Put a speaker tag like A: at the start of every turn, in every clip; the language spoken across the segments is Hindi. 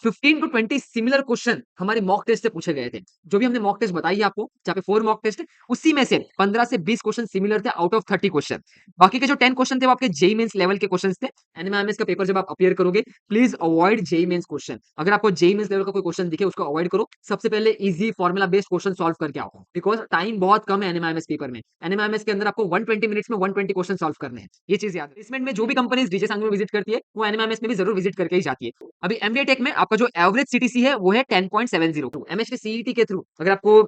A: 15 टू 20 सिमिलर क्वेश्चन हमारे मॉक टेस्ट से पूछे गए थे। जो भी हमने मॉक टेस्ट बताई है आपको, जहाँ पे 4 मॉक टेस्ट है, उसी में से 15 से 20 क्वेश्चन सिमिलर थे आउट ऑफ 30 क्वेश्चन। बाकी के जो 10 क्वेश्चन थे वो आपके जेईई मेंस लेवल के क्वेश्चन थे। एनएमआईएमएस का पेपर जब आप अपीयर करोगे, please avoid JEE Mains question. अगर आपको जेईई मेंस लेवल का कोई क्वेश्चन दिखे, उसको अवॉइड करो। सबसे पहले easy formula based question solve करके आओ, बिकॉज टाइम बहुत कम है एनएमआईएमएस पेपर में। एनएमआईएमएस के अंदर आपको 120 मिनट्स में 120 क्वेश्चन सॉल्व करने हैं, ये चीज याद है। प्लेसमेंट में जो भी कंपनीज डीजे सांग में विजिट करती है, वो एनएमआईएमएस में भी जरूर विजिट करके ही जाती है। अभी एमबीए टेक में आपका जो एवरेज सीटीसी है वो है 10.70। एमएचटी सीईटी के थ्रू अगर आपको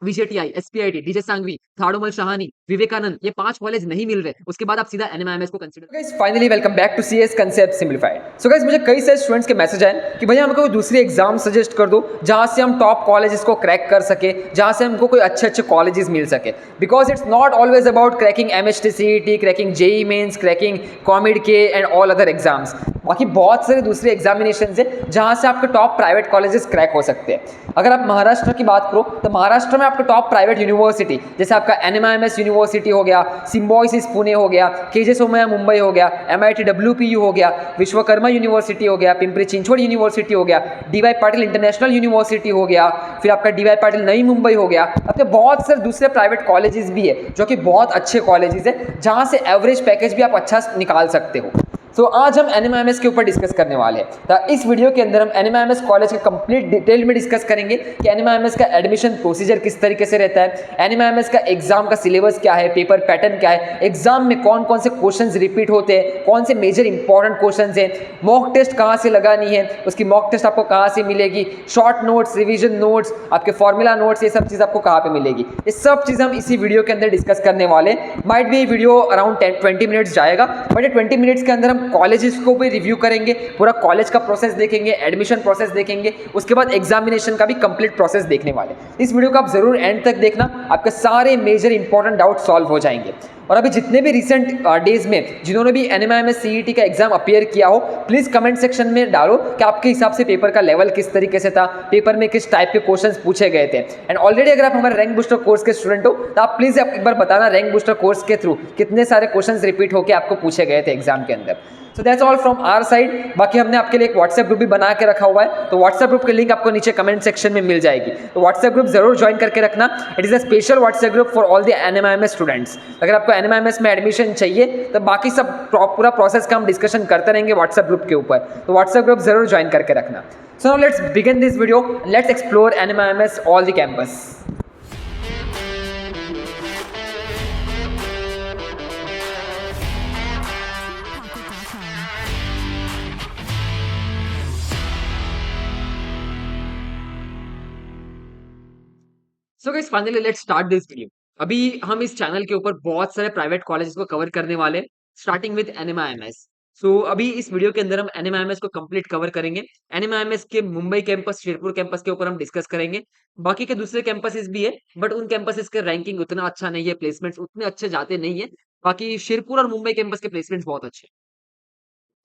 A: विजेटीआई, एसपीआईटी, डीजे सांगवी, थाड़ोमल शाहानी, विवेकानंद, ये 5 कॉलेज नहीं मिल रहे, उसके बाद आप सीधा एनएमआईएमएस को consider.
B: Guys finally welcome back to CS concept simplified. So guys मुझे कई सारे स्टूडेंट्स के मैसेज आए कि भैया हमको कोई दूसरी एग्जाम सजेस्ट कर दो जहां से हम टॉप कॉलेजेस को क्रैक कर सके, जहां से हमको कोई अच्छे अच्छे कॉलेजेस मिल सके। Because it's not always about cracking MHT CET, cracking JEE Mains, cracking COMEDK and all other exams. बाकी बहुत सारे दूसरे एग्जामिनेशन है जहां से आपके टॉप प्राइवेट कॉलेजेस क्रैक हो सकते हैं। अगर आप महाराष्ट्र की बात करो तो महाराष्ट्र में आपका टॉप प्राइवेट यूनिवर्सिटी जैसे आपका एनएमआईएमएस यूनिवर्सिटी हो गया, सिम्बॉयसिस पुणे हो गया, केजे सोमैया मुंबई हो गया, एमआईटी डब्ल्यूपीयू हो गया, विश्वकर्मा यूनिवर्सिटी हो गया, पिंपरी चिंचवड यूनिवर्सिटी हो गया, डीवाई पाटिल इंटरनेशनल यूनिवर्सिटी हो गया, फिर आपका डीवाई पाटिल नई मुंबई हो गया। आपके बहुत सारे दूसरे प्राइवेट कॉलेजेस भी है जो कि बहुत अच्छे कॉलेजेस है, जहां से एवरेज पैकेज भी आप अच्छा निकाल सकते हो। तो आज हम एनएमआईएमएस के ऊपर डिस्कस करने वाले हैं। तो इस वीडियो के अंदर हम एनएमआईएमएस कॉलेज के कंप्लीट डिटेल में डिस्कस करेंगे कि एनएमआईएमएस का एडमिशन प्रोसीजर किस तरीके से रहता है, एनएमआईएमएस का एग्जाम का सिलेबस क्या है, पेपर पैटर्न क्या है, एग्जाम में कौन कौन से क्वेश्चंस रिपीट होते हैं, कौन से मेजर इंपॉर्टेंट क्वेश्चंस हैं, मॉक टेस्ट कहाँ से लगानी है, उसकी मॉक टेस्ट आपको कहाँ से मिलेगी, शॉर्ट नोट्स, रिविजन नोट्स, आपके फॉर्मूला नोट्स, ये सब चीज़ आपको कहाँ पे मिलेगी, ये सब चीज़ हम इसी वीडियो के अंदर डिस्कस करने वाले। माइट भी वीडियो अराउंड 20 मिनट्स जाएगा, बट ये 20 मिनट्स के अंदर हम कॉलेजेस को रिव्यू करेंगे, पूरा कॉलेज का प्रोसेस देखेंगे, एडमिशन प्रोसेस देखेंगे, उसके बाद एग्जामिनेशन का भी कंप्लीट प्रोसेस देखने वाले। इस वीडियो को आप जरूर एंड तक देखना, आपके सारे मेजर इंपॉर्टेंट डाउट सॉल्व हो जाएंगे। और अभी जितने भी रिसेंट डेज में जिन्होंने भी एनएमआईएमएस सीईटी का एग्जाम अपीयर किया हो, प्लीज कमेंट सेक्शन में डालो कि आपके हिसाब से पेपर का लेवल किस तरीके से था, पेपर में किस टाइप के क्वेश्चंस पूछे गए थे। एंड ऑलरेडी अगर आप हमारे रैंक बूस्टर कोर्स के स्टूडेंट हो तो आप प्लीज एक बार बताना रैंक बूस्टर कोर्स के थ्रू कितने सारे क्वेश्चंस रिपीट होकर आपको पूछे गए थे एग्जाम के अंदर। So that's all from our side. बाकी हमने आपके लिए एक व्हाट्सएप ग्रुप भी बना के रखा हुआ है, तो व्हाट्सएप ग्रुप की लिंक आपको नीचे कमेंट सेक्शन में मिल जाएगी, तो व्हाट्सएप ग्रुप जरूर ज्वाइन करके रखना। It is a special WhatsApp group for all the NMIMS students. अगर आपको एनएमआईएमएस में एडमिशन चाहिए तो बाकी सब पूरा प्रोसेस का हम डिस्कशन करते रहेंगे व्हाट्सएप ग्रुप के ऊपर, तो व्हाट्सएप ग्रुप जरूर ज्वाइन करके रखना। So now let's begin this video, let's explore NMIMS all the campus.
A: So guys finally let's start this video. अभी हम इस चैनल के ऊपर बहुत सारे प्राइवेट कॉलेजेस को कवर करने वाले हैं, स्टार्टिंग विद एनएमआईएमएस। सो अभी इस वीडियो के अंदर हम एनएमआईएमएस को कंप्लीट कवर करेंगे। एनएमआईएमएस के मुंबई कैंपस, शिरपुर कैंपस के ऊपर हम डिस्कस करेंगे। बाकी के दूसरे कैंपसेस भी है, बट उन कैंपसेस के रैंकिंग उतना अच्छा नहीं है, प्लेसमेंट्स उतने अच्छे जाते नहीं है। बाकी शिरपुर और मुंबई कैंपस के प्लेसमेंट्स बहुत अच्छे हैं।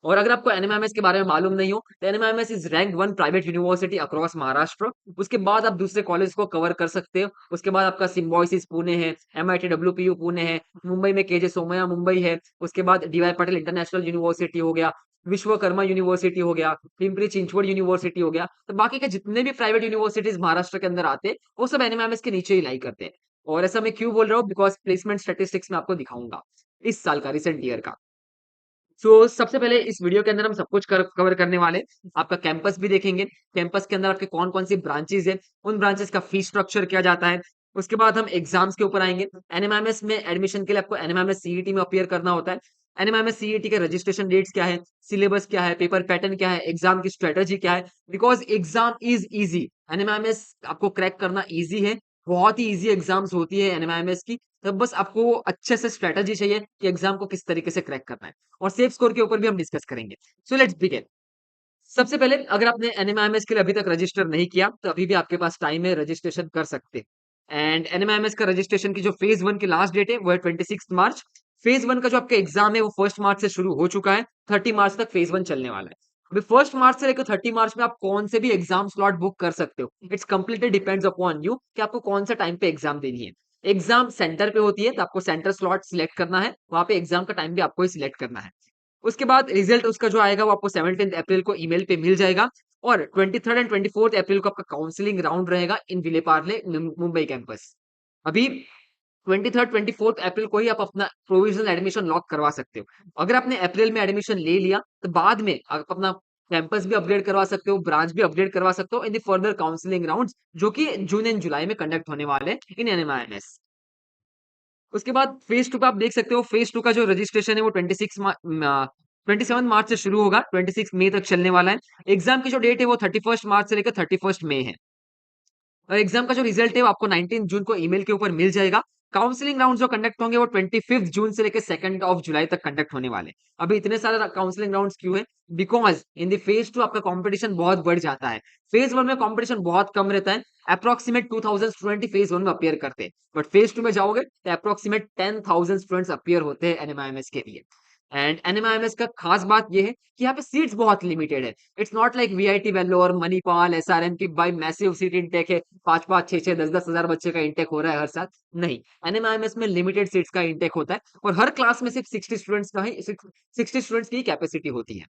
A: और अगर आपको एनएमएमएस के बारे में मालूम नहीं हो तो NMIMS is rank 1 private university across Maharashtra. उसके बाद आप दूसरे कॉलेज को कवर कर सकते हो। उसके बाद आपका सिम्बॉयसिस पुणे है, एमआईटी डब्ल्यूपीयू पुणे है, मुंबई में केजे सोमैया मुंबई है, उसके बाद डीवाई पाटिल इंटरनेशनल यूनिवर्सिटी हो गया, विश्वकर्मा यूनिवर्सिटी हो गया, पिंपरी चिंचवड यूनिवर्सिटी हो गया। तो बाकी के जितने भी प्राइवेट यूनिवर्सिटीज महाराष्ट्र के अंदर आते हैं वो सब एनएमएमएस के नीचे ही लाई करते हैं। और ऐसा मैं क्यों बोल रहा हूँ, बिकॉज प्लेसमेंट स्टेटिस्टिक्स में आपको दिखाऊंगा इस साल का, रिसेंट ईयर का। सबसे पहले इस वीडियो के अंदर हम सब कुछ कवर करने वाले हैं। आपका कैंपस भी देखेंगे, कैंपस के अंदर आपके कौन कौन सी ब्रांचेज है, उन ब्रांचेस का फीस स्ट्रक्चर क्या जाता है। उसके बाद हम एग्जाम्स के ऊपर आएंगे। एनएमआईएमएस में एडमिशन के लिए आपको एनएमआईएमएस सीईटी में अपीयर करना होता है। एनएमआईएमएस सीईटी के रजिस्ट्रेशन डेट्स क्या है, सिलेबस क्या है, पेपर पैटर्न क्या है, एग्जाम की स्ट्रेटेजी क्या है। Because exam is easy, NMIMS आपको क्रैक करना इजी है, बहुत ही इजी एग्जाम्स होती है एनएमआईएमएस की। तब बस आपको अच्छे से स्ट्रेटेजी चाहिए कि एग्जाम को किस तरीके से क्रैक करना है। और सेफ स्कोर के ऊपर भी हम डिस्कस करेंगे। So let's begin. सबसे पहले अगर आपने एनएमआईएमएस के लिए अभी तक रजिस्टर नहीं किया तो अभी भी आपके पास टाइम है, रजिस्ट्रेशन कर सकते हैं। एंड एनएमआईएमएस का रजिस्ट्रेशन की जो फेज 1 की लास्ट डेट है वो है 26 मार्च। फेज 1 का जो आपका एग्जाम है वो 1 मार्च से शुरू हो चुका है, 30 मार्च तक फेज 1 चलने वाला है। अभी 1 मार्च से लेकर 30 मार्च में आप कौन से भी एग्जाम स्लॉट बुक कर सकते हो। It's completely depends upon you कि आपको कौन सा टाइम पे एग्जाम देनी है। एग्जाम सेंटर पे होती है तो आपको सेंटर स्लॉट सिलेक्ट करना है, वहां पे एग्जाम का टाइम भी आपको ही सिलेक्ट करना है। उसके बाद रिजल्ट उसका जो आएगा वो आपको 17 अप्रैल को ईमेल पे मिल जाएगा। और 23rd एंड 24th अप्रैल को आपका काउंसलिंग राउंड रहेगा इन विलेपार्ले मुंबई कैंपस। अभी 23rd 24th अप्रैल को ही आप अपना प्रोविजनल एडमिशन लॉक करवा सकते हो। अगर आपने अप्रैल में एडमिशन ले लिया तो बाद में आप अपना कैंपस भी अपग्रेड करवा सकते हो, ब्रांच भी अपग्रेड करवा सकते हो in the further counselling rounds, जो कि जून एंड जुलाई में कंडक्ट होने वाले हैं इन एनएमआईएमएस। उसके बाद फेज 2 का आप देख सकते हो, फेज 2 का जो रजिस्ट्रेशन है वो 27 मार्च से शुरू होगा, 26 मई तक चलने वाला है। एग्जाम की जो डेट है वो 31 मार्च से लेकर 31 मई है। और एग्जाम का जो रिजल्ट है वो आपको 19 जून को ईमेल के ऊपर मिल जाएगा। काउंसलिंग राउंड जो कंडक्ट होंगे वो 25 जून से लेकर 2 ऑफ जुलाई तक कंडक्ट होने वाले हैं। अभी इतने सारे काउंसलिंग राउंड्स क्यों है? बिकॉज इन द फेज 2 आपका कंपटीशन बहुत बढ़ जाता है। फेज 1 में कंपटीशन बहुत कम रहता है, अप्रोक्सीमेट 2000 स्टूडेंट ही फेज 1 में अपीयर करते हैं, बट फेज 2 में जाओगे तो अप्रोक्सीमेट 10,000 स्टूडेंट्स अपीयर होते हैं एनएमआईएमएस के लिए। एंड एनएमआईएमएस का खास बात ये है कि यहाँ पे सीट्स बहुत लिमिटेड है। It's not like VIT Vellore, Manipal, SRM की बाई मैसिव सीट इंटेक है, 5-5, 6-6, 10-10 हजार बच्चे का इंटेक हो रहा है हर साल। नहीं, एनएमआईएमएस में लिमिटेड सीट्स का इंटेक होता है और हर क्लास में सिर्फ 60 स्टूडेंट्स का ही 60 स्टूडेंट्स की कैपेसिटी होती है।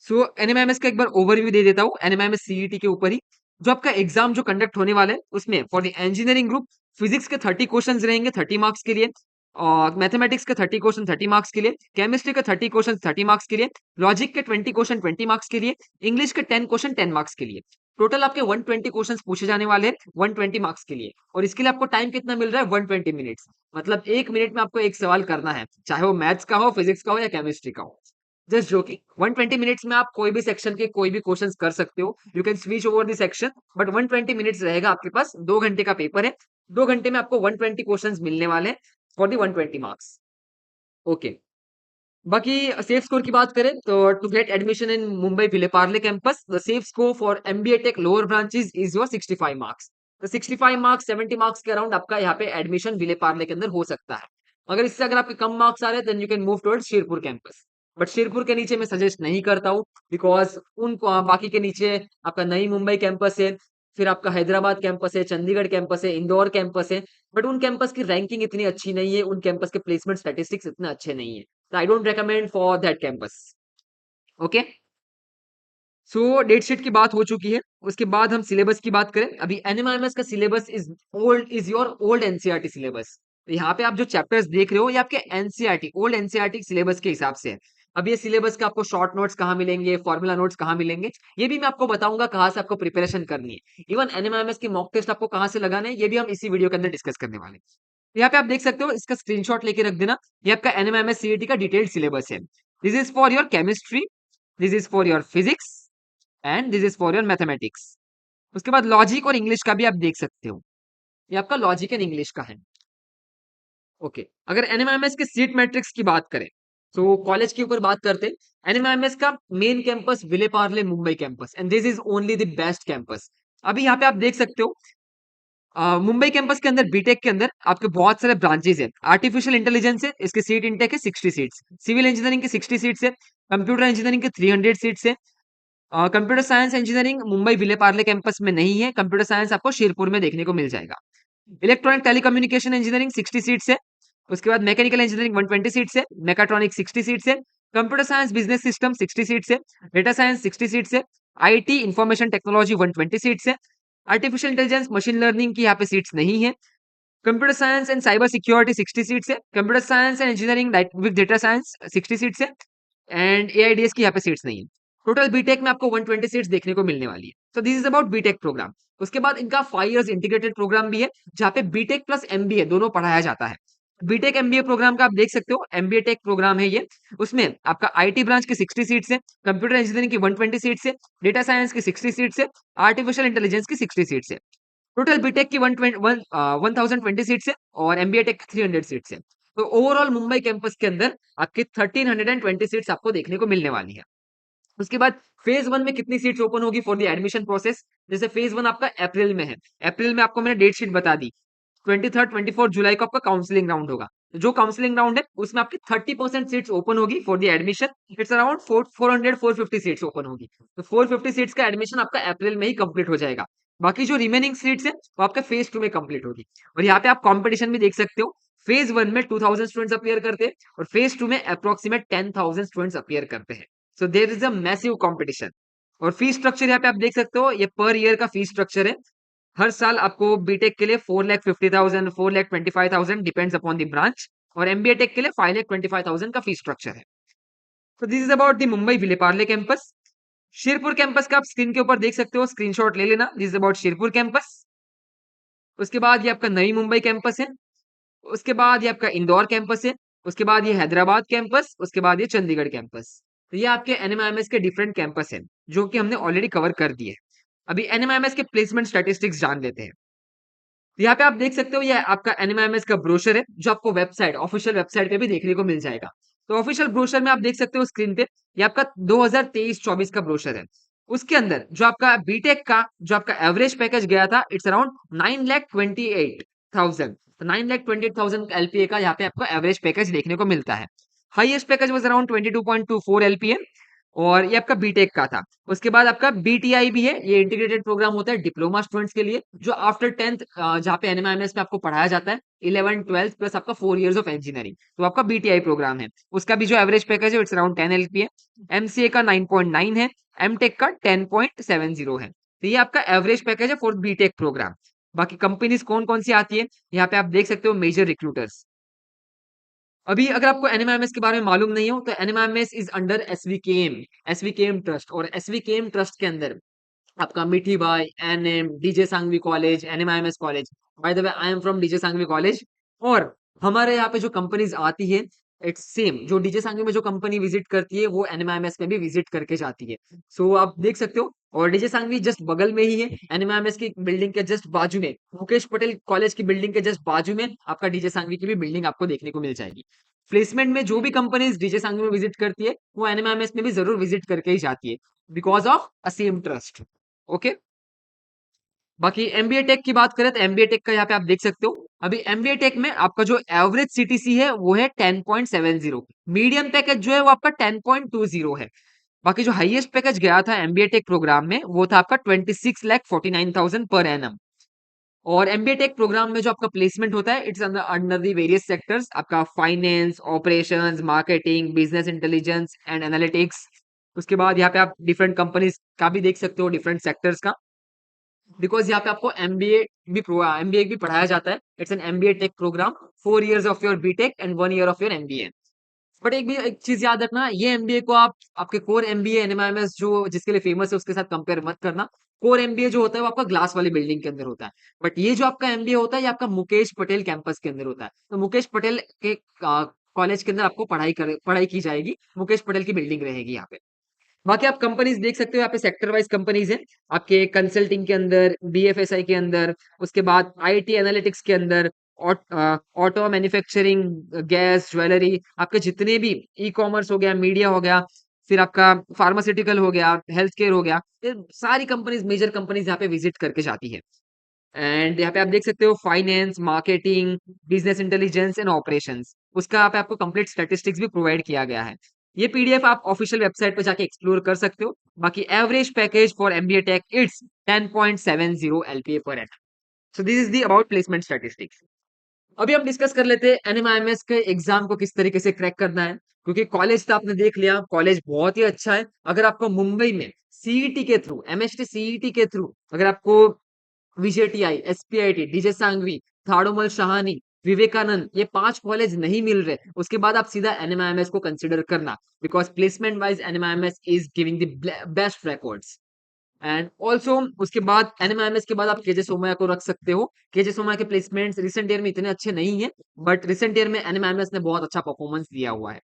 A: सो एनएमआईएमएस का एक बार ओवरव्यू दे देता हूँ एनएमआईएमएस सीईटी के ऊपर ही। जो आपका एग्जाम जो कंडक्ट होने वाला है उसमें for the engineering group physics के 30 क्वेश्चंस रहेंगे 30 मार्क्स के लिए, और मैथमेटिक्स के 30 क्वेश्चन 30 मार्क्स के लिए, केमिस्ट्री के 30 क्वेश्चन 30 मार्क्स के लिए, लॉजिक के 20 क्वेश्चन 20 मार्क्स के लिए, इंग्लिश के 10 क्वेश्चन 10 मार्क्स के लिए। टोटल आपके 120 क्वेश्चंस पूछे जाने वाले हैं 120 मार्क्स के लिए, और इसके लिए आपको टाइम कितना मिल रहा है 120 मिनट्स। मतलब 1 मिनट में आपको एक सवाल करना है, चाहे वो मैथ्स का हो, फिजिक्स का हो या केमिस्ट्री का हो। जस्ट जोकिंग, 120 मिनट्स में आप कोई भी सेक्शन के कोई भी क्वेश्चंस कर सकते हो, you can switch over the section, but 120 minutes रहेगा आपके पास। 2 घंटे का पेपर है, 2 घंटे में आपको 120 क्वेश्चंस मिलने वाले हैं फॉर दी 120 मार्क्स। ओके, बाकी सेफ स्कोर की बात करें तो to get admission in Mumbai Vile Parle campus the safe score for MBA tech lower branches is your 65 marks. तो 65 मार्क्स 70 मार्क्स के अराउंड आपका यहाँ पे एडमिशन विलेपार्ले के अंदर हो सकता है। अगर इससे अगर आपके कम मार्क्स आ रहे हैं then you can move towards Shirpur campus, but Shirpur के नीचे मैं सजेस्ट नहीं करता हूँ, बिकॉज उन बाकी के नीचे आपका नई मुंबई कैंपस है, फिर आपका हैदराबाद कैंपस है, चंडीगढ़ कैंपस है, इंदौर कैंपस है, बट उन कैंपस की रैंकिंग इतनी अच्छी नहीं है, उन कैंपस के प्लेसमेंट स्टैटिस्टिक्स इतने अच्छे नहीं है, तो I don't recommend for that campus. Okay, so date sheet की बात हो चुकी है। उसके बाद हम सिलेबस की बात करें, अभी एनएमआईएमएस का syllabus is your old NCERT syllabus. तो यहाँ पे आप जो चैप्टर्स देख रहे हो ये आपके एनसीईआरटी ओल्ड एनसीईआरटी सिलेबस के हिसाब से है। अब ये सिलेबस का आपको शॉर्ट नोट्स कहाँ मिलेंगे, फॉर्मूला नोट्स कहाँ मिलेंगे, ये भी मैं आपको बताऊंगा कहाँ से आपको प्रिपरेशन करनी है। इवन एनएमआईएमएस की मॉक टेस्ट आपको कहाँ से लगाना है ये भी हम इसी वीडियो के अंदर डिस्कस करने वाले हैं। तो यहाँ पे आप देख सकते हो, इसका स्क्रीनशॉट लेके रख देना। ये आपका एनएमआईएमएस सीईटी का डिटेल्ड सिलेबस है। This is for your chemistry, this is for your physics and this is for your mathematics. उसके बाद लॉजिक और इंग्लिश का भी आप देख सकते हो, ये आपका लॉजिक एंड इंग्लिश का है। ओके, अगर एनएमआईएमएस के सीट मैट्रिक्स की बात करें तो कॉलेज के ऊपर बात करते हैं। एनएमआईएमएस का main campus Vile Parle Mumbai campus and this is only the best campus. अभी यहाँ पे आप देख सकते हो मुंबई कैंपस के अंदर बीटेक के अंदर आपके बहुत सारे ब्रांचेस है। आर्टिफिशियल इंटेलिजेंस है, इसके सीट इंटेक है 60 सीट्स, सिविल इंजीनियरिंग की 60 सीट्स है, कंप्यूटर इंजीनियरिंग के 300 सीट्स है। Computer science engineering Mumbai Vile Parle campus में नहीं है, कंप्यूटर साइंस आपको शिरपुर में देखने को मिल जाएगा। इलेक्ट्रॉनिक टेलीकम्युनिकेशन इंजीनियरिंग 60 सीट्स है। उसके बाद मैकेनिकल इंजीनियरिंग 120 सीट्स है, मेकाट्रॉनिक 60 सीट्स है, computer science business system 60 seats है, डेटा साइंस 60 सीट्स है, आईटी इंफॉर्मेशन टेक्नोलॉजी 120 सीट्स है, आर्टिफिशियल इंटेलिजेंस मशीन लर्निंग की यहाँ पे सीट्स नहीं है, computer science and cyber security 60 seats है, computer science and engineering with data science 60 seats है, एंड एआईडीएस की यहाँ पे सीट्स नहीं है। टोटल बीटेक में आपको 120 सीट्स देखने को मिलने वाली है। तो this is about BTech programme. उसके बाद इनका 5 इयर्स इंटीग्रेटेड प्रोग्राम भी है जहाँ पे बीटेक प्लस एमबीए दोनों पढ़ाया जाता है। बीटेक एमबीए प्रोग्राम का आप देख सकते हो, एमबीए टेक प्रोग्राम है ये। उसमें आपका आईटी ब्रांच की 60 सीट्स है, कंप्यूटर इंजीनियरिंग की 120 सीट्स है, डेटा साइंस की 60 सीट्स है, आर्टिफिशियल इंटेलिजेंस की 60 सीट्स है। टोटल बीटेक की 1020 सीट्स है और एमबीए टेक 300 सीट्स है। तो ओवरऑल मुंबई कैंपस के अंदर आपके 1320 सीट्स आपको देखने को मिलने वाली है। उसके बाद फेज 1 में कितनी सीट्स ओपन होगी फॉर द एडमिशन प्रोसेस? जैसे फेज 1 आपका अप्रैल में है, अप्रैल में आपको मैंने डेट शीट बता दी, 23rd 24 जुलाई को आपका काउंसलिंग राउंड होगा। तो जो काउंसलिंग राउंड है उसमें आपकी 30% सीट्स ओपन होगी for the admission. It's around 400 450 seats open होगी। तो 450 सीट्स का एडमिशन आपका अप्रैल में ही कंप्लीट हो जाएगा। बाकी जो रिमेनिंग सीट्स है वो आपका फेज 2 में कंप्लीट होगी। और यहाँ पे आप कंपटीशन भी देख सकते हो, फेज 1 में 2000 स्टूडेंट्स अपीयर करते हैं और फेज 2 में अप्रोक्सीमेट 10,000 स्टूडेंट्स अपीयर करते हैं। So there is a massive competition. और फीस स्ट्रक्चर यहाँ पे आप देख सकते हो, ये पर ईयर का फीस स्ट्रक्चर है। हर साल आपको बीटेक के लिए 4,50,000, 4,25,000 डिपेंड्स अपॉन द ब्रांच, और एमबीए टेक के लिए 5,25,000 का फीस स्ट्रक्चर है। तो this is about the Mumbai Vile Parle campus. Shirpur campus का आप स्क्रीन के ऊपर देख सकते हो, स्क्रीनशॉट ले लेना। This is about Shirpur campus. उसके बाद ये आपका नई मुंबई कैंपस है। उसके बाद ये आपका इंदौर कैंपस है। उसके बाद ये हैदराबाद कैंपस। उसके बाद ये चंडीगढ़ कैंपस। तो ये आपके एनएमआईएमएस के डिफरेंट कैंपस हैं, जो कि हमने ऑलरेडी कवर कर दिए। अभी एनएमआईएमएस के प्लेसमेंट स्टैटिस्टिक्स जान लेते हैं। तो यहाँ पे आप देख सकते हो, ये आपका एनएमआईएमएस का ब्रोशर है, जो आपको वेबसाइट, ऑफिशियल वेबसाइट पे भी देखने को मिल जाएगा। तो ऑफिशियल ब्रोशर में आप देख सकते हो स्क्रीन पे, ये आपका 2023-24 का ब्रोशर है। उसके अंदर जो आपका बीटेक का जो आपका एवरेज पैकेज गया था, इट्स अराउंड 9,28,000। तो 9,28,000 एलपीए का यहाँ पे आपको एवरेज पैकेज देखने को मिलता है। Highest package was around 22.24 LPA, और ये आपका बीटेक का था। उसके बाद आपका बीटीआई भी है, ये इंटीग्रेटेड प्रोग्राम होता है डिप्लोमा स्टूडेंट्स के लिए, जो आफ्टर 10th जहाँ पे एनएमआईएमएस में आपको पढ़ाया जाता है, 11 12 प्लस आपका 4 इयर्स ऑफ इंजीनियरिंग, तो आपका बीटीआई प्रोग्राम है। उसका भी जो एवरेज पैकेज है इट्स अराउंड 10 एलपीए। एमसीए का 9.9 है। एमटेक का 10.70 है। तो ये आपका एवरेज पैकेज है फॉर बीटेक प्रोग्राम। बाकी कंपनीज कौन कौन सी आती है, यहाँ पे आप देख सकते हो मेजर रिक्रूटर्स। अभी अगर आपको एनएमआईएमएस के बारे में मालूम नहीं हो, तो NMIMS is under SVKM, SVKM trust, और एसवीकेएम ट्रस्ट के अंदर आपका Mithibai, NM, DJ Sanghvi college, NMIMS college. By the way I am from DJ Sanghvi college. और हमारे यहाँ पे जो कंपनीज आती है, इट्स सेम, जो डीजे सांघवी में जो कंपनी विजिट करती है, वो एनएमआईएमएस में भी विजिट करके जाती है। सो आप देख सकते हो, और डीजे सांघवी जस्ट बगल में ही है, एनएमआईएमएस की बिल्डिंग के जस्ट बाजू में, मुकेश पटेल कॉलेज की बिल्डिंग के जस्ट बाजू में आपका डीजे सांघवी की भी बिल्डिंग आपको देखने को मिल जाएगी। प्लेसमेंट में जो भी कंपनीज डीजे सांघवी में विजिट करती है, वो एनएमआईएमएस में भी जरूर विजिट करके ही जाती है, because of a same trust. Okay. बाकी एमबीए टेक की बात करें, तो एमबीए टेक का यहाँ पे आप देख सकते हो, अभी एमबीए टेक में आपका जो एवरेज सीटीसी है वो है 10.70। मीडियम पैकेज जो है वो आपका 10.20 है। बाकी जो हाईएस्ट पैकेज गया था एमबीए टेक प्रोग्राम में, वो था आपका 26,49,000 पर एनम। और एमबीए टेक प्रोग्राम में जो आपका प्लेसमेंट होता है, it's under under the various sectors, आपका finance, operations, marketing, business intelligence and analytics. उसके बाद यहाँ पे आप डिफरेंट कंपनीज का भी देख सकते हो, डिफरेंट सेक्टर्स का, बिकॉज यहाँ पे आपको एमबीए भी पढ़ाया जाता है। It's an MBA tech programme, 4 years of your BTech and 1 year of your MBA. But एक चीज याद रखना, ये एमबीए को आप आपके कोर एमबीए एनएमआईएमएस जो जिसके लिए फेमस है उसके साथ कंपेयर मत करना। कोर एमबीए जो होता है वो आपका ग्लास वाली बिल्डिंग के अंदर होता है, बट ये जो आपका एमबीए होता है ये आपका मुकेश पटेल कैंपस के अंदर होता है। तो मुकेश पटेल के कॉलेज के अंदर आपको पढ़ाई की जाएगी, मुकेश पटेल की बिल्डिंग रहेगी यहाँ पे। बाकी आप कंपनीज देख सकते हो, यहाँ पे सेक्टर वाइज कंपनीज हैं आपके, कंसल्टिंग के अंदर, बीएफएसआई के अंदर, उसके बाद आईटी एनालिटिक्स के अंदर, ऑटो मैन्युफैक्चरिंग, गैस, ज्वेलरी, आपके जितने भी ई कॉमर्स हो गया, मीडिया हो गया, फिर आपका फार्मास्यूटिकल हो गया, हेल्थ केयर हो गया, ये सारी कंपनीज, मेजर कंपनीज यहाँ पे विजिट करके जाती है। एंड यहाँ पे आप देख सकते हो finance, marketing, business intelligence and operations, उसका यहाँ पे आपको कंप्लीट स्टैटिस्टिक्स भी प्रोवाइड किया गया है। ये पीडीएफ आप ऑफिशियल वेबसाइट पे जाके एक्सप्लोर कर सकते हो। बाकी average package for MBA tech it's 10.70 LPA पर एनम। So this is the about placement statistics. अभी हम डिस्कस कर लेते हैं एनएमआईएमएस के एग्जाम को किस तरीके से क्रैक करना है, क्योंकि कॉलेज तो आपने देख लिया, कॉलेज बहुत ही अच्छा है। अगर आपको मुंबई में सीईटी के थ्रू, एमएसटी सीईटी के थ्रू, अगर आपको विजेटीआई, एसपीआईटी, डीजे सांघवी, थाड़ोमल शाहानी, विवेकानंद, ये 5 कॉलेज नहीं मिल रहे, उसके बाद आप सीधा एनएमआईएमएस को कंसिडर करना, because placement wise NMIMS is giving the best records. And also उसके बाद एनएमआईएमएस के बाद आप केजे सोमैया को रख सकते हो। केजे सोमैया के प्लेसमेंट्स रिसेंट ईयर में इतने अच्छे नहीं है, बट रिसेंट ईयर में एनएमआईएमएस ने बहुत अच्छा परफॉर्मेंस दिया हुआ है।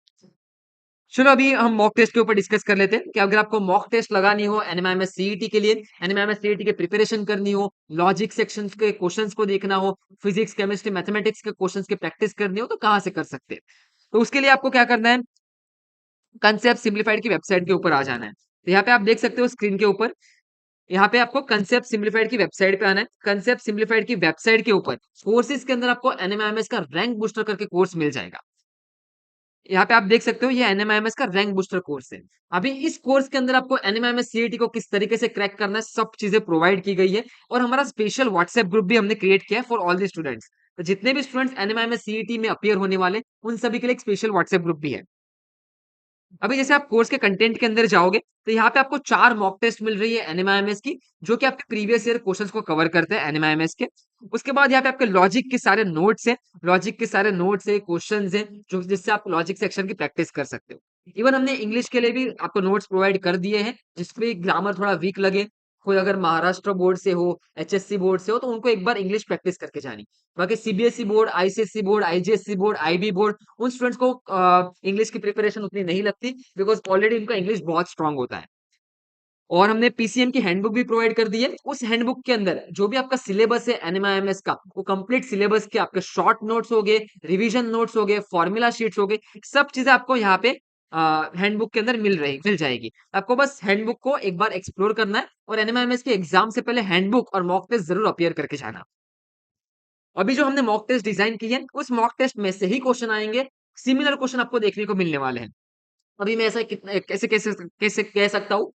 A: चलो अभी हम मॉक टेस्ट के ऊपर डिस्कस कर लेते हैं कि अगर आपको मॉक टेस्ट लगानी हो एनएमआईएमएस सीईटी के लिए, एनएमआईएमएस सीईटी की प्रिपरेशन करनी हो, लॉजिक सेक्शंस के क्वेश्चंस को देखना हो, फिजिक्स, केमिस्ट्री, मैथमेटिक्स के क्वेश्चंस की प्रैक्टिस करनी हो, तो कहाँ से कर सकते हैं? तो उसके लिए आपको क्या करना है, कंसेप्ट सिंप्लीफाइड की वेबसाइट के ऊपर आ जाना है। तो यहाँ पे आप देख सकते हो स्क्रीन के ऊपर, यहाँ पे आपको कंसेप्ट सिंप्लीफाइड की वेबसाइट पे आना है। कंसेप्ट सिंप्लीफाइड की वेबसाइट के ऊपर कोर्सेज के अंदर आपको एनएमआईएमएस का रैंक बूस्टर करके कोर्स मिल जाएगा। यहाँ पे आप देख सकते हो ये एनएमआईएमएस का रैंक बूस्टर कोर्स है। अभी इस कोर्स के अंदर आपको एनएमआईएमएस सीईटी को किस तरीके से क्रैक करना है, सब चीजें प्रोवाइड की गई है, और हमारा स्पेशल व्हाट्सएप ग्रुप भी हमने क्रिएट किया है फॉर ऑल द स्टूडेंट्स। तो जितने भी स्टूडेंट्स एनएमआईएमएस सीईटी में अपीयर होने वाले, उन सभी के लिए एक स्पेशल व्हाट्सएप ग्रुप भी है। अभी जैसे आप कोर्स के कंटेंट के अंदर जाओगे, तो यहाँ पे आपको 4 मॉक टेस्ट मिल रही है एनएमआईएमएस की, जो कि आपके प्रीवियस ईयर क्वेश्चंस को कवर करते हैं एनएमआईएमएस के। उसके बाद यहाँ पे आपके लॉजिक के सारे नोट्स हैं, लॉजिक के सारे नोट्स हैं, क्वेश्चंस हैं, जो जिससे आप लॉजिक सेक्शन की प्रैक्टिस कर सकते हो। इवन हमने इंग्लिश के लिए भी आपको नोट्स प्रोवाइड कर दिए हैं, जिसपे ग्रामर थोड़ा वीक लगे, कोई अगर महाराष्ट्र बोर्ड से हो, एचएससी बोर्ड से हो, तो उनको एक बार इंग्लिश प्रैक्टिस करके जानी। बाकी CBSE board, ICSE board, IGCSE board, IB board, उन स्टूडेंट्स को इंग्लिश की प्रिपरेशन उतनी नहीं लगती, बिकॉज़ ऑलरेडी उनका इंग्लिश बहुत स्ट्रांग होता है। और हमने पीसीएम की हैंडबुक भी प्रोवाइड कर दी है। उस हैंडबुक के अंदर जो भी आपका सिलेबस है एनएमआईएमएस का, वो कंप्लीट सिलेबस के आपके शॉर्ट नोट्स हो गए, रिवीजन नोट्स हो गए, फॉर्मूला शीट्स हो गए, सब चीज़ें आपको यहाँ पे हैंडबुक के अंदर मिल जाएगी। आपको बस हैंडबुक को एक बार एक्सप्लोर करना है और एनएमआईएमएस के एग्ज़ाम से पहले हैंडबुक और मॉक टेस्ट ज़रूर अपीयर करके जाना। अभी जो हमने मॉक टेस्ट डिज़ाइन की है, उस मॉक टेस्ट में से ही क्वेश्चन आएँगे, सिमिलर क्वेश्चन आपको देखने को मिलने वाले हैं। अभी मैं ऐसा कितना कैसे कैसे कैसे कह सकता हूँ,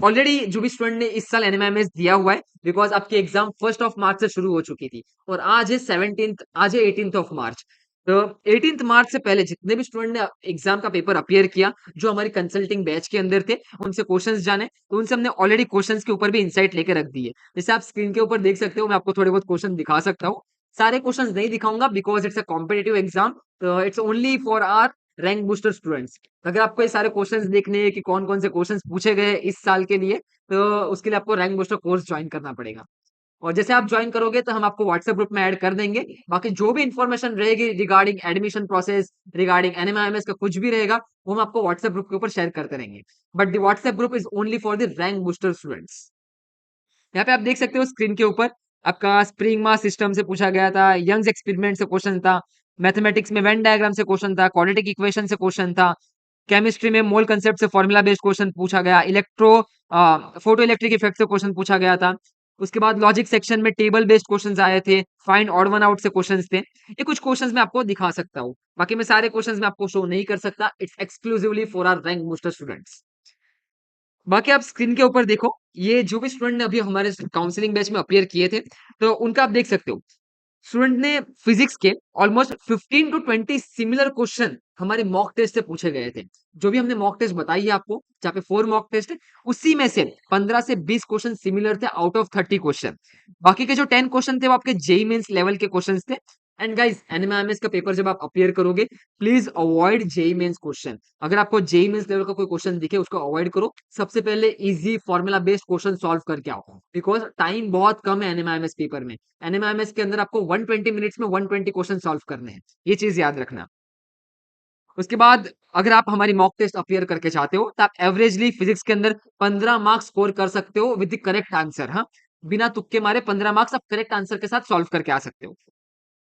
A: ऑलरेडी जो भी स्टूडेंट ने इस साल एनएमएमएस दिया हुआ है, बिकॉज़ आपकी एग्ज़ाम 1st ऑफ मार्च से शुरू हो चुकी थी और आज है 18th ऑफ मार्च। तो 18th मार्च से पहले जितने भी स्टूडेंट ने एग्ज़ाम का पेपर अपीयर किया, जो हमारी कंसल्टिंग बैच के अंदर थे, उनसे क्वेश्चंस जाने, तो उनसे हमने ऑलरेडी क्वेश्चंस के ऊपर भी इनसाइट लेके रख दी है। जैसे आप स्क्रीन के ऊपर देख सकते हो, मैं आपको थोड़े बहुत क्वेश्चन दिखा सकता हूँ। सारे क्वेश्चंस नहीं दिखाऊँगा because it's a competitive exam, तो it's only for our rank booster students. अगर आपको ये सारे क्वेश्चंस देखने हैं कि कौन-कौन से क्वेश्चंस पूछे गए इस साल के लिए, तो उसके लिए आपको रैंक बूस्टर कोर्स जॉइन करना पड़ेगा। और जैसे आप जॉइन करोगे तो हम आपको व्हाट्सएप ग्रुप में ऐड कर देंगे। बाकी जो भी इन्फॉर्मेशन रहेगी regarding admission process, regarding NMIMS का कुछ भी रहेगा, वो हम आपको व्हाट्सएप ग्रुप के ऊपर शेयर करते रहेंगे। But the WhatsApp group is only for the rank booster students. यहाँ पे आप देख सकते हो स्क्रीन के ऊपर आपका स्प्रिंग मास सिस्टम से पूछा गया था, यंग्स एक्सपेरिमेंट से क्वेश्चन था, मैथमेटिक्स में वेन डायग्राम से क्वेश्चन था, क्वाड्रेटिक इक्वेशन से क्वेश्चन था, केमिस्ट्री में मोल कंसेप्ट से फॉर्मूला बेस्ड क्वेश्चन पूछा गया, फोटो इलेक्ट्रिक इफेक्ट से क्वेश्चन पूछा गया था। उसके बाद लॉजिक सेक्शन में टेबल बेस्ड क्वेश्चंस आए थे, फाइंड ऑड वन आउट से क्वेश्चंस थे। ये कुछ क्वेश्चंस मैं आपको दिखा सकता हूँ। बाकी मैं सारे क्वेश्चंस मैं आपको शो नहीं कर सकता। It's exclusively for our rank booster students. बाकी आप स्क्रीन के ऊपर देखो, ये जो भी स्टूडेंट ने अभी हमारे काउंसलिंग बैच में अपीयर किए थे, तो उनका आप देख सकते हो। स्टूडेंट ने फिजिक्स के ऑलमोस्ट 15 टू 20 सिमिलर क्वेश्चन हमारे मॉक टेस्ट से पूछे गए थे। जो भी हमने मॉक टेस्ट बताई है आपको, जहाँ पे 4 मॉक टेस्ट है, उसी में से 15 से 20 क्वेश्चन सिमिलर थे आउट ऑफ 30 क्वेश्चन। बाकी के जो 10 क्वेश्चन थे वो आपके जेईई मेंस लेवल के क्वेश्चंस थे। एंड गाइस, एनएमएमएस का पेपर जब आप अपीयर करोगे, please avoid JEE Mains question. अगर आपको जेईई मेंस लेवल का कोई क्वेश्चन दिखे, उसको अवॉइड करो। सबसे पहले easy formula based question solve करके आओ, बिकॉज टाइम बहुत कम है एनएमएमएस पेपर में। एनएमएमएस के अंदर आपको 120 मिनट्स में 120 क्वेश्चन सॉल्व करने हैं, ये चीज याद रखना। उसके बाद अगर आप हमारी मॉक टेस्ट अपीयर करके चाहते हो, तो आप एवरेजली फिजिक्स के अंदर 15 मार्क्स स्कोर कर सकते हो विद द करेक्ट आंसर। हाँ, बिना तुक्के मारे 15 मार्क्स आप करेक्ट आंसर के साथ सॉल्व करके आ सकते हो।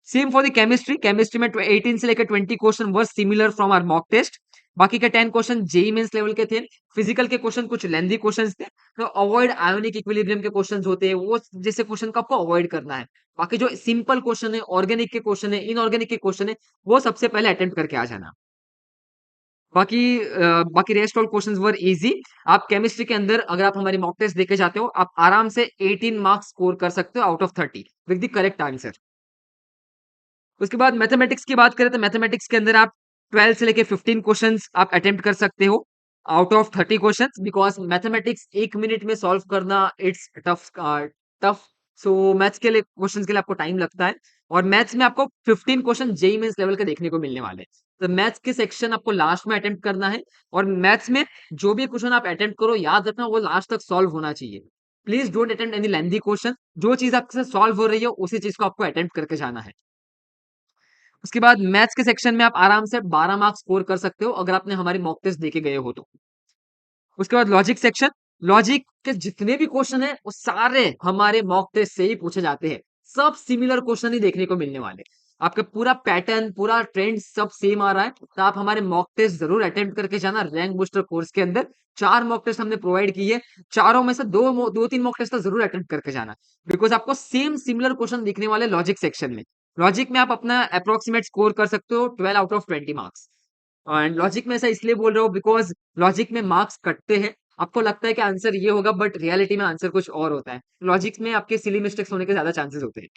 A: Same for the chemistry, chemistry में 18 से लेकर 20 question were similar from our mock test. बाकी के 10 क्वेश्चन जेईई मेंस लेवल के थे। फिजिकल के क्वेश्चन कुछ लेंथी क्वेश्चंस थे, तो अवॉइड आयोनिक इक्विलिब्रियम के क्वेश्चंस होते हैं, वो जैसे क्वेश्चन को आपको अवॉइड करना है। बाकी जो सिंपल क्वेश्चन है, ऑर्गेनिक के क्वेश्चन है, इनऑर्गेनिक के क्वेश्चन है, वो सबसे पहले अटेम्प्ट करके आ जाना। बाकी rest all questions were easy. आप केमिस्ट्री के अंदर अगर आप हमारी मॉक टेस्ट देखे जाते हो, आप आराम से 18 मार्क्स स्कोर कर सकते हो out of 30 with the correct answer. उसके बाद मैथमेटिक्स की बात करें, तो मैथमेटिक्स के अंदर आप 12 से लेके 15 क्वेश्चंस आप अटेम्प्ट कर सकते हो out of 30 questions, because mathematics 1 minute में सॉल्व करना इट्स टफ। सो मैथ्स के लिए क्वेश्चंस के लिए आपको टाइम लगता है, और मैथ्स में आपको 15 क्वेश्चन जेईई मेंस लेवल के देखने को मिलने वाले हैं। तो मैथ्स के सेक्शन आपको लास्ट में अटेम्प्ट करना है, और मैथ्स में जो भी क्वेश्चन आप अटेम्प्ट करो, याद रखना वो लास्ट तक सॉल्व होना चाहिए। Please don't attempt any lengthy question. जो चीज आपके साथ सॉल्व हो रही है, उसी चीज को आपको अटेम्प्ट करके जाना है। उसके बाद मैथ्स के सेक्शन में आप आराम से 12 मार्क्स स्कोर कर सकते हो अगर आपने हमारी मॉक टेस्ट देके गए हो तो। उसके बाद लॉजिक सेक्शन, लॉजिक के जितने भी क्वेश्चन है वो सारे हमारे मॉक टेस्ट से ही पूछे जाते हैं। सब सिमिलर क्वेश्चन ही देखने को मिलने वाले। आपका पूरा पैटर्न, पूरा ट्रेंड सब सेम आ रहा है, तो आप हमारे मॉक टेस्ट जरूर अटेम्प्ट करके जाना। रैंक बूस्टर कोर्स के अंदर 4 मॉक टेस्ट हमने प्रोवाइड की है, चारों में से दो तीन मॉक टेस्ट तो जरूर अटेम्प्ट करके जाना, बिकॉज आपको सेम सिमिलर क्वेश्चन दिखने वाले लॉजिक सेक्शन में। लॉजिक में आप अपना अप्रोक्सीमेट स्कोर कर सकते हो 12 out of 20 marks. And logic में ऐसा इसलिए बोल रहा हूँ बिकॉज लॉजिक में मार्क्स कटते हैं। आपको लगता है कि आंसर ये होगा, बट रियलिटी में आंसर कुछ और होता है। लॉजिक में आपके सिली मिस्टेक्स होने के ज्यादा चांसेस होते हैं।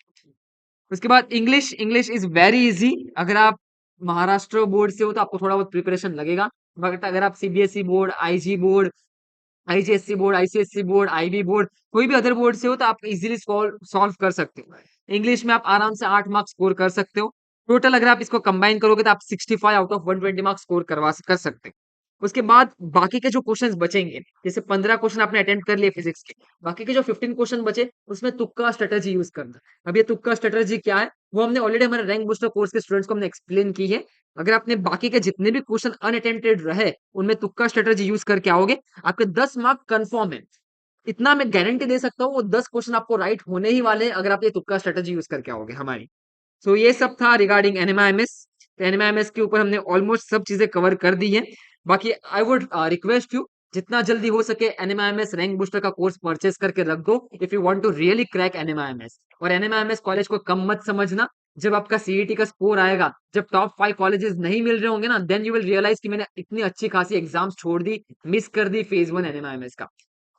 A: उसके बाद English, English is very easy. अगर आप महाराष्ट्र बोर्ड से हो तो आपको थोड़ा बहुत प्रिपरेशन लगेगा, बट अगर आप CBSE board, IG board, IGSC board, ICSC board, IB board, कोई भी अदर बोर्ड से हो तो आप इजीली सॉल्व कर सकते हो। इंग्लिश में आप आराम से 8 मार्क्स स्कोर कर सकते हो। टोटल अगर आप इसको कंबाइन करोगे तो आप 65 आउट ऑफ 120 मार्क्स स्कोर कर सकते हो। उसके बाद बाकी के जो क्वेश्चंस बचेंगे, जैसे 15 क्वेश्चन आपने अटेम्प्ट कर लिए फिजिक्स के, बाकी के जो 15 क्वेश्चन बचे उसमें तुक्का स्ट्रेटजी यूज करना। अब ये तुक्का स्ट्रेटजी क्या है वो हमने ऑलरेडी हमारे रैंक बूस्टर कोर्स के स्टूडेंट्स को हमने एक्सप्लेन की है। अगर आपने बाकी के जितने भी क्वेश्चन अनअटेम्प्टेड रहे उनमें तुक्का स्ट्रेटजी यूज करके आओगे, आपके 10 मार्क कंफर्म है। इतना मैं गारंटी दे सकता हूँ, वो 10 क्वेश्चन आपको राइट होने ही वाले हैं अगर आप ये तुक्का स्ट्रेटजी यूज करके आओगे हमारी। सो ये सब था रिगार्डिंग एनएमआईएमएस। तो एनएमआईएमएस के ऊपर हमने ऑलमोस्ट सब चीजें कवर कर दी है। बाकी आई वुड रिक्वेस्ट यू, जितना जल्दी हो सके एनएमआईएमएस रैंक बूस्टर का कोर्स परचेस करके रख दो if you want to really crack NMIMS. और एनएमआईएमएस कॉलेज को कम मत समझना। जब आपका सीईटी का स्कोर आएगा, जब टॉप 5 कॉलेजेस नहीं मिल रहे होंगे ना, देन यू विल रियलाइज कि मैंने इतनी अच्छी खासी एग्जाम्स छोड़ दी, मिस कर दी फेज 1 एनएमआईएमएस का।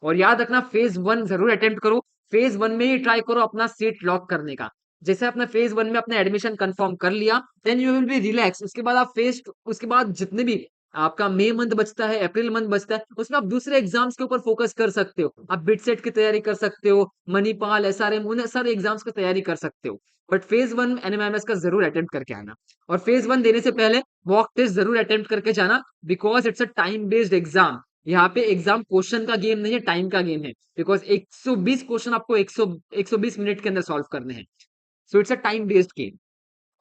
A: और याद रखना फेज 1 जरूर अटेम्प्ट करो। फेज 1 में ही ट्राई करो अपना सीट लॉक करने का। जैसे आपने फेज 1 में अपना एडमिशन कंफर्म कर लिया, then you will be relax. उसके बाद आप उसके बाद जितने भी आपका मई मंथ बचता है, अप्रैल मंथ बचता है, उसमें आप दूसरे एग्जाम्स के ऊपर फोकस कर सकते हो। आप बिट सेट की तैयारी कर सकते हो, मणिपाल, एसआरएम, उन सारे एग्जाम्स की तैयारी कर सकते हो। बट फेज 1 एनएमएमएस का जरूर अटेम्प्ट करके आना। और फेज 1 देने से पहले मॉक टेस्ट जरूर अटेम्प्ट करके जाना, because it's a time based exam. यहाँ पे एग्जाम क्वेश्चन का गेम नहीं है, टाइम का गेम है। बिकॉज 120 क्वेश्चन आपको 120 मिनट के अंदर सॉल्व करने हैं। So it's a time based game,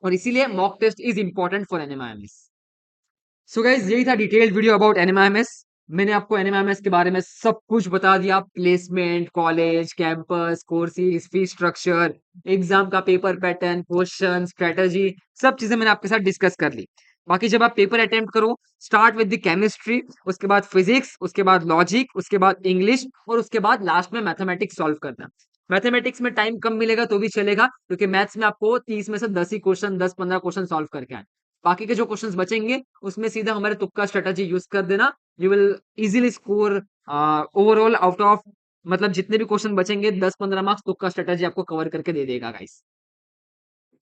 A: और इसीलिए mock test is important for NMIMS. So guys यही था डिटेल्ड वीडियो अबाउट एनएमआईएमएस। मैंने आपको एनएमआईएमएस के बारे में सब कुछ बता दिया, placement, college, campus, courses, fee structure, exam का पेपर पैटर्न, क्वेश्चन, स्ट्रेटजी, सब चीजें मैंने आपके साथ डिस्कस कर ली। बाकी जब आप पेपर अटेम्प्ट करो, स्टार्ट विद द केमिस्ट्री, उसके बाद फिजिक्स, उसके बाद लॉजिक, उसके बाद इंग्लिश, और उसके बाद लास्ट में मैथमेटिक्स सॉल्व करना। मैथमेटिक्स में टाइम कम मिलेगा तो भी चलेगा, क्योंकि मैथ्स में आपको 30 में से 10 ही क्वेश्चन, 10-15 क्वेश्चन सॉल्व करके आए। बाकी के जो क्वेश्चंस बचेंगे उसमें सीधा हमारे तुक्का स्ट्रेटजी यूज कर देना। You will easily score overall out of, मतलब जितने भी क्वेश्चन बचेंगे 10-15 मार्क्स तुक्का स्ट्रेटजी आपको कवर करके दे देगा guys.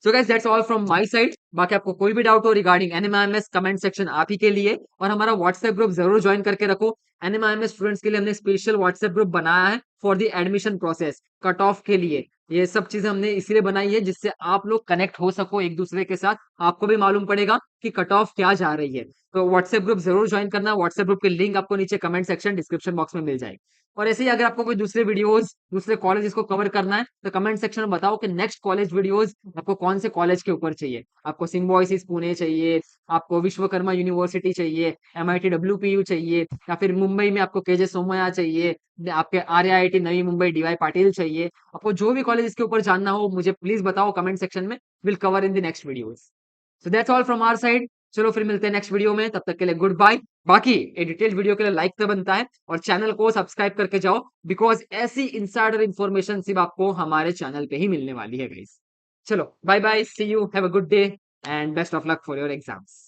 A: So guys that's all from my side. बाकी आपको कोई भी डाउट हो रिगार्डिंग एनएमआईएमएस, कमेंट सेक्शन आप ही के लिए। और हमारा व्हाट्सएप ग्रुप जरूर ज्वाइन करके रखो। एनएमआईएमएस स्टूडेंट्स के लिए हमने स्पेशल व्हाट्सएप ग्रुप बनाया है for the admission process, cut off के लिए। ये सब चीजें हमने इसीलिए बनाई है जिससे आप लोग कनेक्ट हो सको एक दूसरे के साथ, आपको भी मालूम पड़ेगा कि कट ऑफ क्या जा रही है। तो व्हाट्सएप ग्रुप जरूर ज्वाइन करना। व्हाट्सएप ग्रुप की लिंक आपको नीचे कमेंट सेक्शन, डिस्क्रिप्शन बॉक्स में मिल जाएगी। और ऐसे ही अगर आपको कोई दूसरे वीडियोस, दूसरे कॉलेजेस को कवर करना है तो कमेंट सेक्शन में बताओ कि नेक्स्ट कॉलेज वीडियोस आपको कौन से कॉलेज के ऊपर चाहिए। आपको सिम्बायोसिस पुणे चाहिए, आपको विश्वकर्मा यूनिवर्सिटी चाहिए, एमआईटी डब्ल्यूपीयू चाहिए, या फिर मुंबई में आपको केजे सोमैया चाहिए, आपके आर्य आईआईटी नवी मुंबई डीवाई पाटिल चाहिए। आपको जो भी कॉलेज के ऊपर जानना हो मुझे प्लीज बताओ कमेंट सेक्शन में। Will cover in the next videos. So that's all from our side. चलो फिर मिलते हैं नेक्स्ट वीडियो में, तब तक के लिए गुड बाय। बाकी ये डिटेल्ड वीडियो के लिए लाइक तो बनता है, और चैनल को सब्सक्राइब करके जाओ, बिकॉज ऐसी इनसाइडर इन्फॉर्मेशन सिर्फ आपको हमारे चैनल पे ही मिलने वाली है गाइस। चलो bye bye, see you, have a good day and best of luck for your exams.